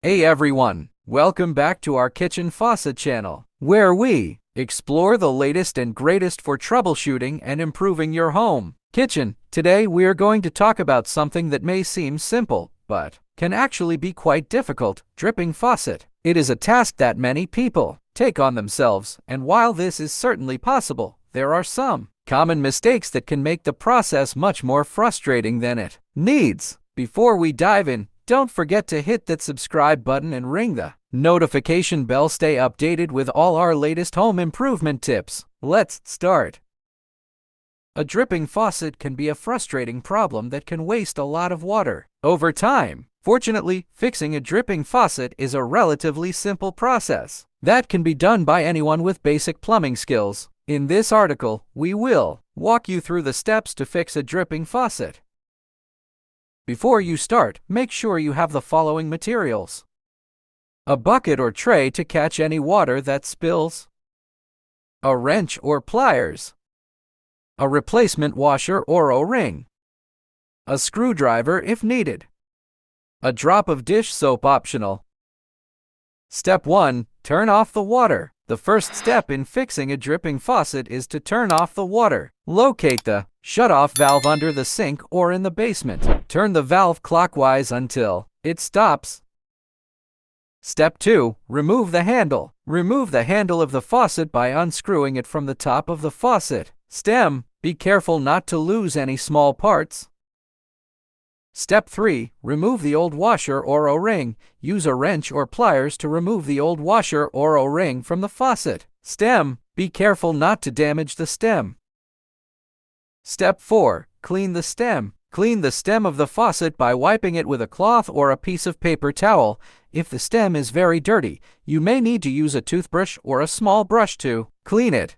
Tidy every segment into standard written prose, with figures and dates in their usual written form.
Hey everyone, welcome back to our kitchen faucet channel, where we explore the latest and greatest for troubleshooting and improving your home kitchen. Today we're going to talk about something that may seem simple, but can actually be quite difficult: dripping faucet. It is a task that many people take on themselves, and while this is certainly possible, there are some common mistakes that can make the process much more frustrating than it needs. Before we dive in, don't forget to hit that subscribe button and ring the notification bell. Stay updated with all our latest home improvement tips. Let's start. A dripping faucet can be a frustrating problem that can waste a lot of water over time. Fortunately, fixing a dripping faucet is a relatively simple process that can be done by anyone with basic plumbing skills. In this article, we will walk you through the steps to fix a dripping faucet. Before you start, make sure you have the following materials: a bucket or tray to catch any water that spills, a wrench or pliers, a replacement washer or O-ring, a screwdriver if needed, a drop of dish soap optional. Step 1. Turn off the water. The first step in fixing a dripping faucet is to turn off the water. Locate the shut-off valve under the sink or in the basement. Turn the valve clockwise until it stops. Step 2. Remove the handle. Remove the handle of the faucet by unscrewing it from the top of the faucet stem. Be careful not to lose any small parts. Step 3. Remove the old washer or O-ring. Use a wrench or pliers to remove the old washer or O-ring from the faucet stem. Be careful not to damage the stem. Step 4. Clean the stem. Clean the stem of the faucet by wiping it with a cloth or a piece of paper towel. If the stem is very dirty, you may need to use a toothbrush or a small brush to clean it.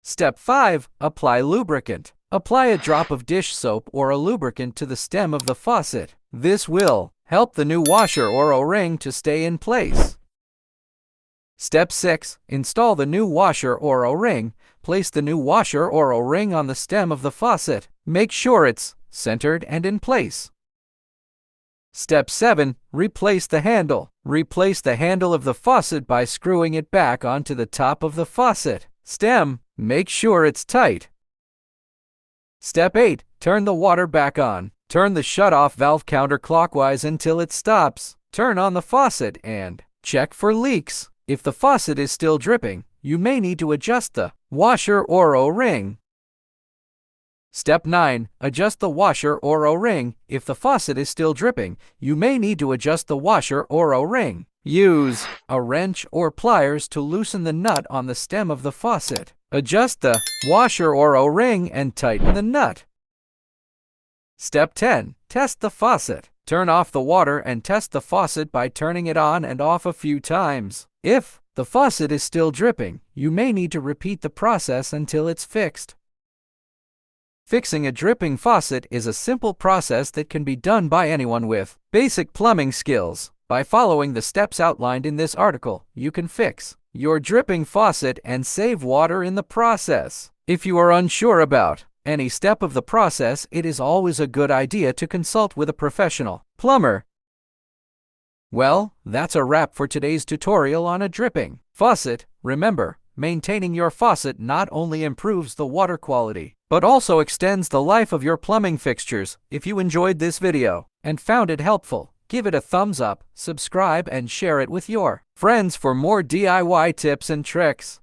Step 5. Apply lubricant. Apply a drop of dish soap or a lubricant to the stem of the faucet. This will help the new washer or O-ring to stay in place. Step 6. Install the new washer or O-ring. Place the new washer or O-ring on the stem of the faucet. Make sure it's centered and in place. Step 7. Replace the handle. Replace the handle of the faucet by screwing it back onto the top of the faucet stem. Make sure it's tight. Step 8. Turn the water back on. Turn the shut-off valve counterclockwise until it stops. Turn on the faucet and check for leaks. If the faucet is still dripping, you may need to adjust the washer or O-ring. Step 9. Adjust the washer or O-ring. If the faucet is still dripping, you may need to adjust the washer or O-ring. Use a wrench or pliers to loosen the nut on the stem of the faucet. Adjust the washer or O-ring and tighten the nut. Step 10. Test the faucet. Turn off the water and test the faucet by turning it on and off a few times. If the faucet is still dripping, you may need to repeat the process until it's fixed. Fixing a dripping faucet is a simple process that can be done by anyone with basic plumbing skills. By following the steps outlined in this article, you can fix your dripping faucet and save water in the process. If you are unsure about any step of the process, it is always a good idea to consult with a professional plumber. Well, that's a wrap for today's tutorial on a dripping faucet. Remember, maintaining your faucet not only improves the water quality, but also extends the life of your plumbing fixtures. If you enjoyed this video and found it helpful, give it a thumbs up, subscribe, and share it with your friends for more DIY tips and tricks.